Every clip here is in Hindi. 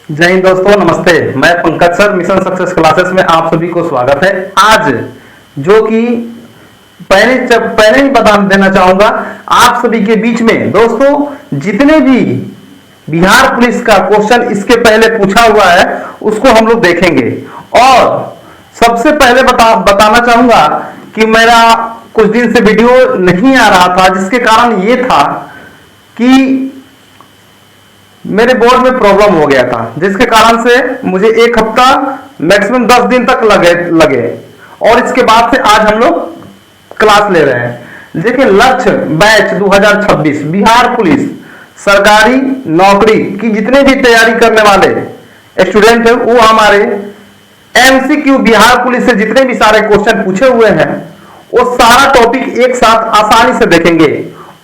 जय हिंद दोस्तों, नमस्ते। मैं Pankaj sir, mission success classes में आप सभी को स्वागत है। आज जो कि पहले ही बता देना चाहूंगा आप सभी के बीच में दोस्तों, जितने भी बिहार पुलिस का क्वेश्चन इसके पहले पूछा हुआ है उसको हम लोग देखेंगे। और सबसे पहले बताना चाहूंगा कि मेरा कुछ दिन से वीडियो नहीं आ रहा था, जिसके कारण ये था कि मेरे बोर्ड में प्रॉब्लम हो गया था, जिसके कारण से मुझे एक हफ्ता मैक्सिमम 10 दिन तक लगे और इसके बाद से आज हम लोग क्लास ले रहे हैं। देखिए, लक्ष्य बैच 2026 बिहार पुलिस सरकारी नौकरी की जितने भी तैयारी करने वाले स्टूडेंट हैं वो हमारे एमसीक्यू बिहार पुलिस से जितने भी सारे क्वेश्चन पूछे हुए हैं वो सारा टॉपिक एक साथ आसानी से देखेंगे।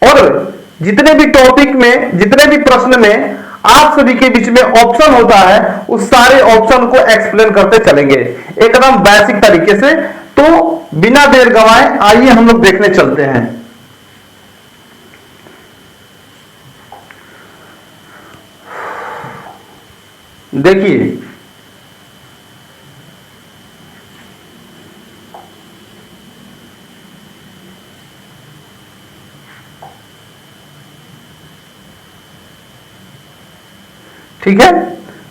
और जितने भी टॉपिक में, जितने भी प्रश्न में आप सभी के बीच में ऑप्शन होता है उस सारे ऑप्शन को एक्सप्लेन करते चलेंगे एकदम बेसिक तरीके से। तो बिना देर गवाए आइए हम लोग देखने चलते हैं। देखिए, ठीक है,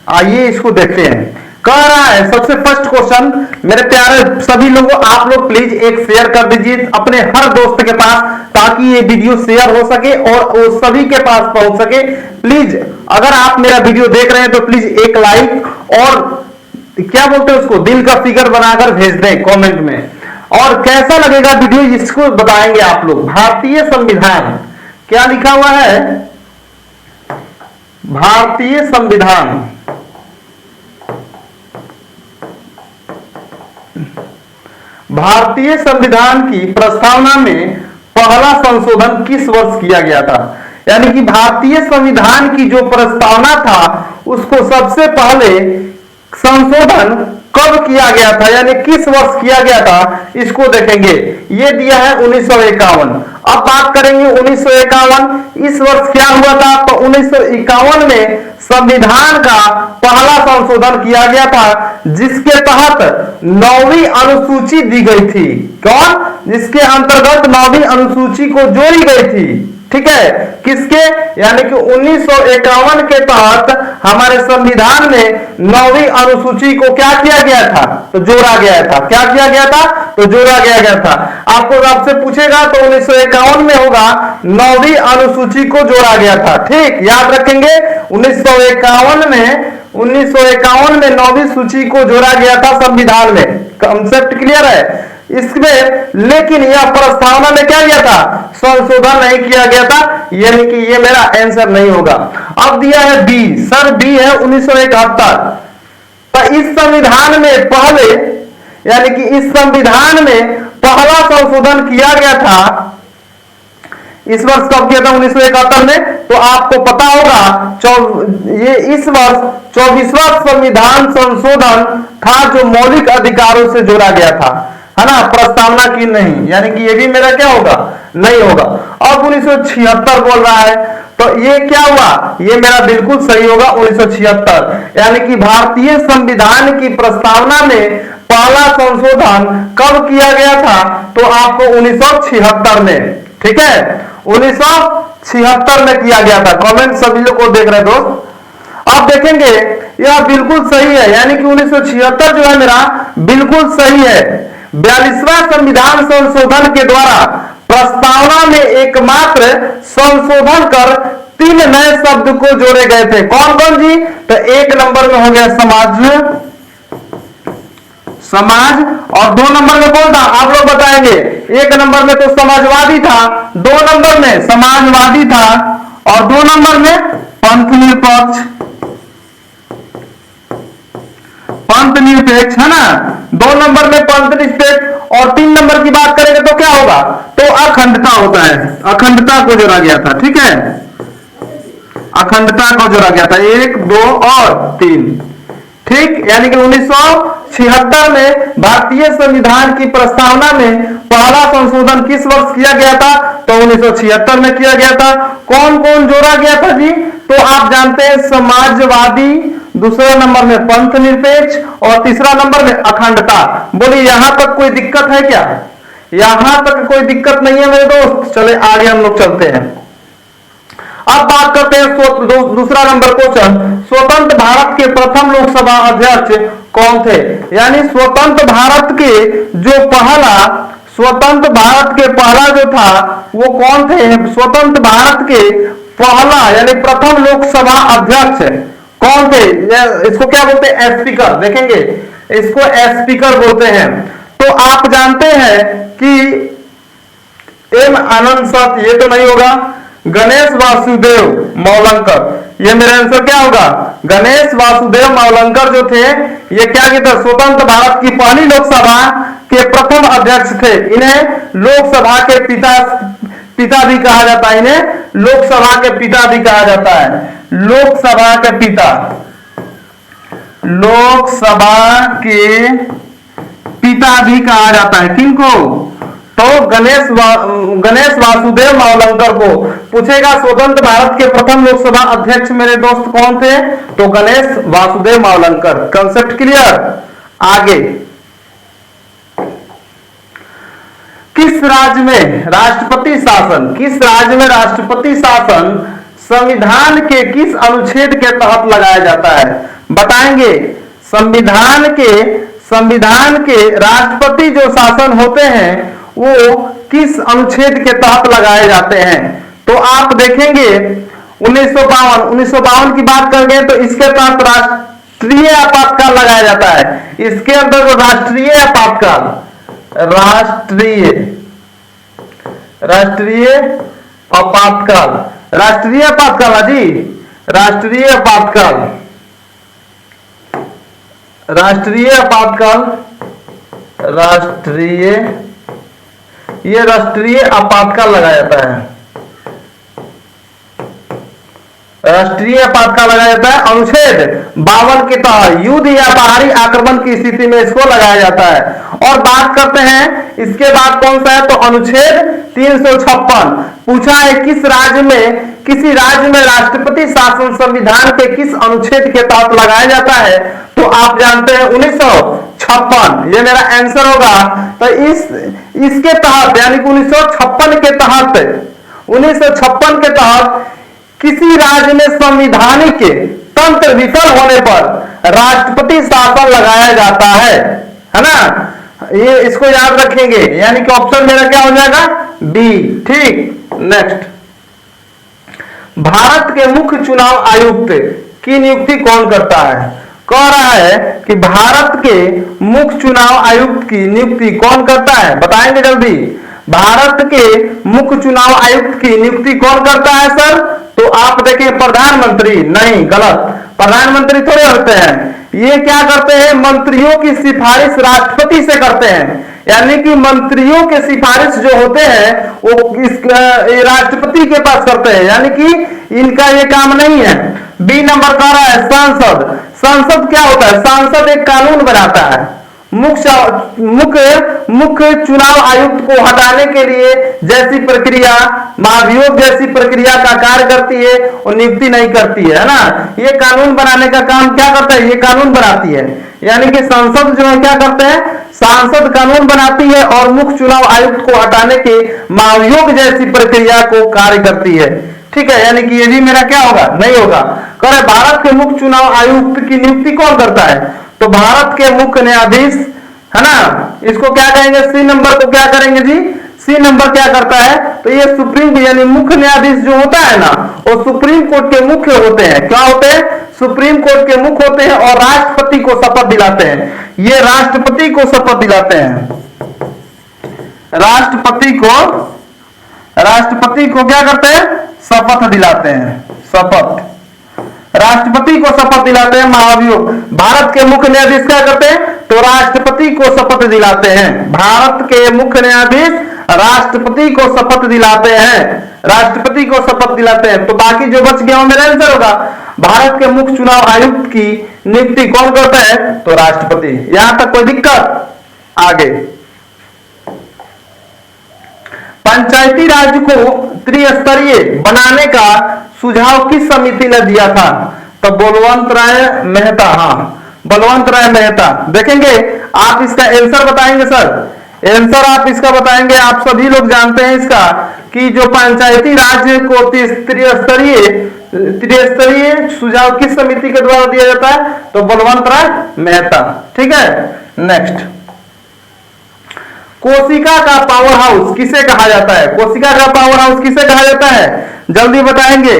आइए इसको देखते हैं। कह रहा है सबसे फर्स्ट क्वेश्चन, मेरे प्यारे सभी लोगों, आप लोग प्लीज एक शेयर कर दीजिए अपने हर दोस्त के पास, ताकि ये वीडियो शेयर हो सके और वो सभी के पास पहुंच सके। प्लीज अगर आप मेरा वीडियो देख रहे हैं तो प्लीज एक लाइक और क्या बोलते हैं उसको, दिल का फिगर बनाकर भेज दें कमेंट में। और कैसा लगेगा वीडियो इसको बताएंगे आप लोग। भारतीय संविधान, क्या लिखा हुआ है? भारतीय संविधान, भारतीय संविधान की प्रस्तावना में पहला संशोधन किस वर्ष किया गया था? यानी कि भारतीय संविधान की जो प्रस्तावना था उसको सबसे पहले संशोधन कब किया गया था, यानी किस वर्ष किया गया था, इसको देखेंगे। ये दिया है 1951। अब बात करेंगे 1951, इस वर्ष क्या हुआ था? तो 1951 में संविधान का पहला संशोधन किया गया था, जिसके तहत 9वीं अनुसूची दी गई थी। कौन? जिसके अंतर्गत 9वीं अनुसूची को जोड़ी गई थी। ठीक है, किसके? यानी कि 1951 के तहत हमारे संविधान में 9वीं अनुसूची को क्या किया गया था? तो जोड़ा गया था। क्या किया गया था? तो जोड़ा गया था। आपको आपसे पूछेगा तो 1951 में होगा 9वीं अनुसूची को जोड़ा गया था। ठीक, याद रखेंगे 1951 में 9वीं सूची को जोड़ा गया था संविधान में। कंसेप्ट क्लियर है इसमें? लेकिन यह प्रस्तावना में क्या किया था? संशोधन नहीं किया गया था, यानी कि ये मेरा आंसर नहीं होगा। अब दिया है बी, सर बी है 1971। तो इस संविधान में पहले, यानी कि इस संविधान में पहला संशोधन किया गया था, इस वर्ष कब किया था? 1971 में। तो आपको पता होगा ये इस वर्ष 24वां संविधान संशोधन था जो मौलिक अधिकारों से जोड़ा गया था, है ना, प्रस्तावना की नहीं। यानी कि ये भी मेरा क्या होगा? नहीं होगा। अब 1976 बोल रहा है, तो ये क्या हुआ? ये मेरा बिल्कुल सही होगा 1976। यानी कि भारतीय संविधान की प्रस्तावना में पहला संशोधन कब किया गया था? तो आपको 1976 में, ठीक है, 1976 में किया गया था। कमेंट सभी लोग को देख रहे हैं दोस्त, आप देखेंगे यह बिल्कुल सही है। यानी कि 1976 जो है मेरा बिल्कुल सही है। 42वां संविधान संशोधन के द्वारा प्रस्तावना में एकमात्र संशोधन कर 3 नए शब्द को जोड़े गए थे। कौन कौन जी? तो एक नंबर में हो गया समाज, और 2 नंबर में कौन था? आप लोग बताएंगे। 1 नंबर में तो समाजवादी था, 2 नंबर में समाजवादी था, और 2 नंबर में पंथ निरपेक्ष, है ना। 2 नंबर में पंथ निरपेक्ष, और 3 नंबर की बात करेंगे तो क्या होगा? तो अखंडता होता है। अखंडता को जोड़ा गया था। ठीक है, अखंडता को जोड़ा गया था 1, 2 और 3। ठीक, यानी कि 1976 में भारतीय संविधान की प्रस्तावना में पहला संशोधन किस वर्ष किया गया था? तो 1976 में किया गया था। कौन कौन जोड़ा गया था जी? तो आप जानते हैं समाजवादी दूसरे नंबर में पंथ निरपेक्ष और तीसरा नंबर में अखंडता। बोलिए यहां तक कोई दिक्कत है क्या? यहां तक कोई दिक्कत नहीं है मेरे दोस्त। चले आगे हम लोग चलते हैं। अब बात करते हैं दूसरा नंबर क्वेश्चन, स्वतंत्र भारत के प्रथम लोकसभा अध्यक्ष कौन थे? यानी स्वतंत्र भारत के जो पहला जो था वो कौन थे? स्वतंत्र भारत के पहला यानी प्रथम लोकसभा अध्यक्ष कौन थे? इसको क्या बोलते हैं? स्पीकर। देखेंगे इसको स्पीकर बोलते हैं। तो आप जानते हैं कि एम आनंद सत, ये तो नहीं होगा। गणेश वासुदेव मावलंकर, ये मेरा आंसर क्या होगा? गणेश वासुदेव मावलंकर जो थे ये क्या कहते हैं? स्वतंत्र भारत की पहली लोकसभा के प्रथम अध्यक्ष थे। इन्हें लोकसभा के पिता भी कहा जाता है। इन्हें लोकसभा के पिता भी कहा जाता है। लोकसभा के पिता, लोकसभा के पिता भी कहा जाता है। किनको? तो गणेश वासुदेव मावलंकर को। पूछेगा स्वतंत्र भारत के प्रथम लोकसभा अध्यक्ष मेरे दोस्त कौन थे? तो गणेश वासुदेव मावलंकर। Concept clear? आगे, किस राज्य में राष्ट्रपति शासन संविधान के किस अनुच्छेद के तहत लगाया जाता है? बताएंगे। संविधान के राष्ट्रपति जो शासन होते हैं वो किस अनुच्छेद के तहत लगाए जाते हैं? तो आप देखेंगे 1952 की बात करेंगे तो इसके तहत राष्ट्रीय आपातकाल लगाया जाता है। इसके अंदर जो राष्ट्रीय आपातकाल राष्ट्रीय आपातकाल लगाया जाता है। राष्ट्रीय आपातकाल लगाया जाता है अनुच्छेद 52 के तहत। युद्ध या बाहरी आक्रमण की स्थिति में इसको लगाया जाता है। और बात करते हैं इसके बाद कौन सा है? तो अनुच्छेद 356। पूछा है किसी राज्य में राष्ट्रपति शासन संविधान के किस अनुच्छेद के तहत लगाया जाता है? तो आप जानते हैं 1956, ये मेरा आंसर होगा। तो इसके तहत यानी कि 1956 के तहत किसी राज्य में संवैधानिक तंत्र विफल होने पर राष्ट्रपति शासन लगाया जाता है ना? ये इसको याद रखेंगे। यानी कि ऑप्शन मेरा क्या हो जाएगा? बी। ठीक, नेक्स्ट, भारत के मुख्य चुनाव आयुक्त की नियुक्ति कौन करता है? कह रहा है कि भारत के मुख्य चुनाव आयुक्त की नियुक्ति कौन करता है? बताएंगे जल्दी। भारत के मुख्य चुनाव आयुक्त की नियुक्ति कौन करता है सर? तो आप देखें प्रधानमंत्री। नहीं, गलत। प्रधानमंत्री थोड़े होते हैं। ये क्या करते हैं? मंत्रियों की सिफारिश राष्ट्रपति से करते हैं। यानी कि मंत्रियों के सिफारिश जो होते हैं वो राष्ट्रपति के पास करते हैं। यानी कि इनका ये काम नहीं है। बी नंबर कह रहा है सांसद। संसद क्या होता है? सांसद एक कानून बनाता है। मुख्य चुनाव आयुक्त को हटाने के लिए जैसी प्रक्रिया, महाभियोग जैसी प्रक्रिया का कार्य करती है और नियुक्ति नहीं करती है ना? ये कानून बनाने का काम क्या करता है? ये कानून बनाती है। यानी कि संसद जो है क्या करते हैं? सांसद कानून बनाती है और मुख्य चुनाव आयुक्त को हटाने के महाभियोग जैसी प्रक्रिया को कार्य करती है। ठीक है, यानी कि ये भी मेरा क्या होगा? नहीं होगा। कह रहे भारत के मुख्य चुनाव आयुक्त की नियुक्ति कौन करता है? तो भारत के मुख्य न्यायाधीश है ना? इसको क्या कहेंगे? सी नंबर को क्या करेंगे जी? सी नंबर क्या करता है? तो ये सुप्रीम यानी मुख्य न्यायाधीश जो होता है ना वो सुप्रीम कोर्ट के मुख्य होते हैं। क्या होते हैं? सुप्रीम कोर्ट के मुख्य होते हैं और राष्ट्रपति को शपथ दिलाते हैं। ये राष्ट्रपति को शपथ दिलाते हैं। राष्ट्रपति को क्या करते हैं? शपथ दिलाते हैं। राष्ट्रपति को शपथ दिलाते हैं महाभियोग। भारत के मुख्य न्यायाधीश क्या करते हैं? तो राष्ट्रपति को शपथ दिलाते हैं। भारत के मुख्य न्यायाधीश राष्ट्रपति को शपथ दिलाते हैं। तो बाकी जो बच गया वो मेरा आंसर होगा। भारत के मुख्य चुनाव आयुक्त की नियुक्ति कौन करता है? तो राष्ट्रपति। यहां तक कोई दिक्कत? आगे, पंचायती राज को त्रिस्तरीय बनाने का सुझाव किस समिति ने दिया था? तो बलवंत राय मेहता, हाँ बलवंत राय मेहता। देखेंगे आप इसका आंसर बताएंगे सर, आंसर आप इसका बताएंगे। आप सभी लोग जानते हैं इसका कि जो पंचायती राज को त्रिस्तरीय सुझाव किस समिति के द्वारा दिया जाता है, तो बलवंत राय मेहता। ठीक है, नेक्स्ट, कोशिका का पावर हाउस किसे कहा जाता है? कोशिका का पावर हाउस किसे कहा जाता है, जल्दी बताएंगे।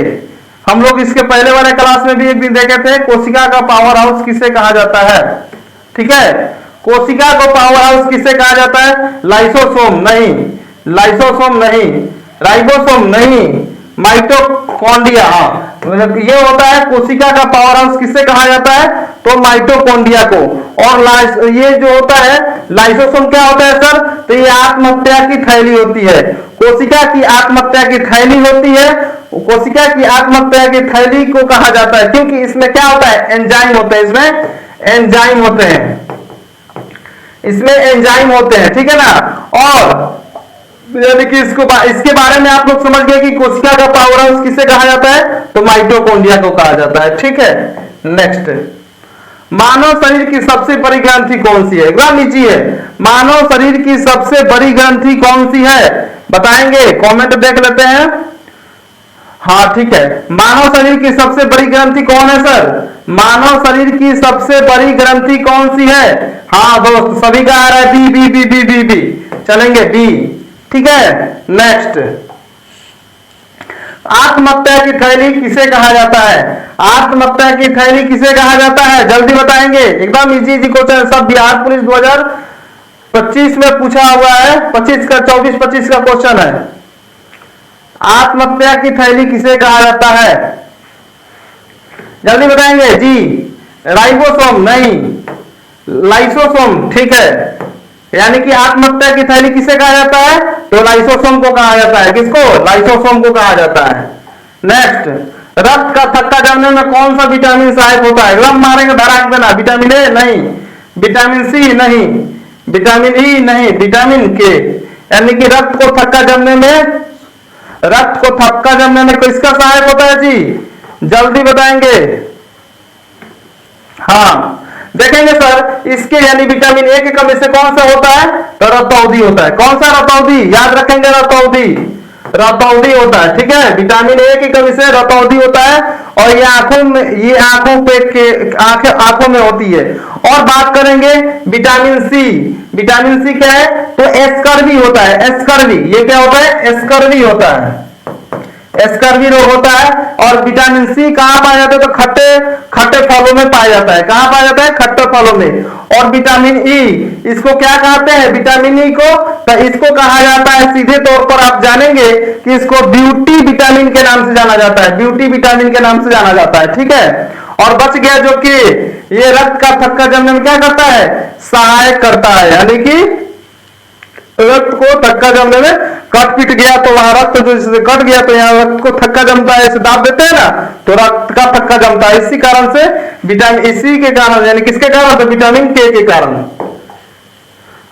हम लोग इसके पहले वाले क्लास में भी एक दिन देखे थे, कोशिका का पावर हाउस किसे कहा जाता है। ठीक है, कोशिका को पावर हाउस किसे कहा जाता है? लाइसोसोम नहीं, लाइसोसोम नहीं, राइबोसोम नहीं, माइटोकॉन्ड्रिया। हाँ, ये होता है कोशिका का पावर हाउस किसे कहा जाता है, तो माइटोकॉन्ड्रिया को। और ये जो होता है लाइसोसोम क्या होता है सर, तो ये आत्महत्या की थैली होती है। कोशिका की आत्महत्या की थैली होती है, कोशिका की आत्महत्या की थैली को कहा जाता है, क्योंकि इसमें क्या होता है, एंजाइम होते हैं, इसमें एंजाइम होते हैं, इसमें एंजाइम होते हैं। ठीक है ना, और यानी कि इसके बारे में आप लोग समझ गए कि कोशिका का पावर हाउस किसे कहा जाता है, तो माइटोकॉन्ड्रिया को कहा जाता है। ठीक है, नेक्स्ट, मानव शरीर की सबसे बड़ी ग्रंथि कौन सी है? एकदम नीचे है, मानव शरीर की सबसे बड़ी ग्रंथि कौन सी है, बताएंगे, कमेंट देख लेते हैं। हाँ ठीक है, मानव शरीर की सबसे बड़ी ग्रंथि कौन है सर? मानव शरीर की सबसे बड़ी ग्रंथि कौन सी है? हाँ दोस्त, सभी का आ रहा है B B B B B B, चलेंगे बी। ठीक है, नेक्स्ट, आत्महत्या की थैली किसे कहा जाता है? आत्महत्या की थैली किसे कहा जाता है, जल्दी बताएंगे। एकदम इजी इजी क्वेश्चन, सब बिहार पुलिस 2025 में पूछा हुआ है, 25 का 24-25 का क्वेश्चन है। आत्महत्या की थैली किसे कहा जाता है, जल्दी बताएंगे जी। राइबोसोम नहीं, लाइसोसोम। ठीक है, यानी कि आत्महत्या की थैली किसे कहा जाता है, तो लाइसोसोम को कहा जाता है। किसको? लाइसोसोम को कहा जाता है। नेक्स्ट, रक्त का थक्का जमने में कौन सा विटामिन सहायक होता है? एकदम मारेंगे धड़ाक देना। विटामिन ए नहीं, विटामिन सी नहीं, विटामिन ई नहीं, विटामिन के। यानी कि रक्त को थक्का जमने में, रक्त को थक्का जमने में किसका सहायक होता है जी, जल्दी बताएंगे। हाँ देखेंगे सर, इसके यानी विटामिन ए की कमी से कौन सा होता है, तो रतौंधी होता है। कौन सा? रतौंधी, याद रखेंगे, रतौंधी, रतौंधी होता है। ठीक है, विटामिन ए की कमी से रतौंधी होता है, और ये आंखों में, ये आंखों पे के आंखों में होती है। और बात करेंगे विटामिन सी, विटामिन सी क्या है, तो एस्कर्वी होता है, एस्कर्वी। ये क्या होता है, एस्कर्वी होता है, एस्कर्वी रोग होता है। और विटामिन सी कहां पाया जाता है, तो खट्टे खट्टे फलों में पाया जाता है। कहां पाया जाता है, खट्टे फलों में। और विटामिन ई, इसको क्या कहते हैं, विटामिन ई को, तो इसको कहा जाता है, सीधे तौर पर आप जानेंगे कि इसको ब्यूटी विटामिन के नाम से जाना जाता है, ब्यूटी विटामिन के नाम से जाना जाता है। ठीक है, और बच गया जो कि ये रक्त का थक्का जमने में क्या करता है, सहायक करता है। यानी कि रक्त को थक्का जमने में, कट पिट गया तो वहां रक्त जो कट गया तो यहाँ रक्त को थक्का जमता है, इसे दाब देते हैं ना, तो रक्त का थक्का जमता है। इसी कारण से विटामिन, इसी के कारण, यानी किसके कारण, तो विटामिन के कारण।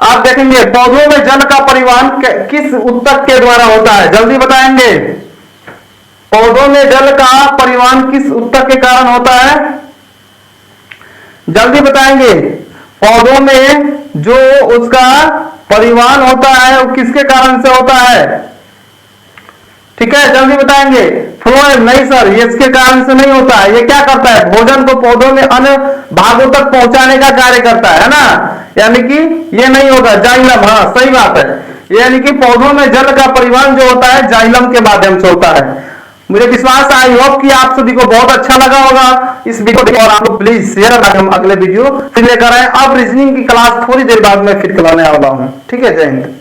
आप देखेंगे पौधों में जल का परिवहन किस ऊतक के द्वारा होता है, जल्दी बताएंगे। पौधों में जल का परिवहन किस ऊतक के कारण होता है, जल्दी बताएंगे। पौधों में जो उसका परिवहन होता है वो किसके कारण से होता है, ठीक है, जल्दी बताएंगे। फ्लोएम नहीं सर, ये इसके कारण से नहीं होता है। ये क्या करता है, भोजन को पौधों में अन्य भागों तक पहुंचाने का कार्य करता है ना, यानी कि ये नहीं होगा। जाइलम, हाँ सही बात है, यानी कि पौधों में जल का परिवहन जो होता है जाइलम के माध्यम से होता है। मुझे विश्वास है, आई होप कि आप सभी को बहुत अच्छा लगा होगा इस वीडियो को, और आप लोग प्लीज शेयर करें। हम अगले वीडियो फिर लेकर आए। अब रीजनिंग की क्लास थोड़ी देर बाद में फिर कराने वाला हूँ। ठीक है, जय हिंद।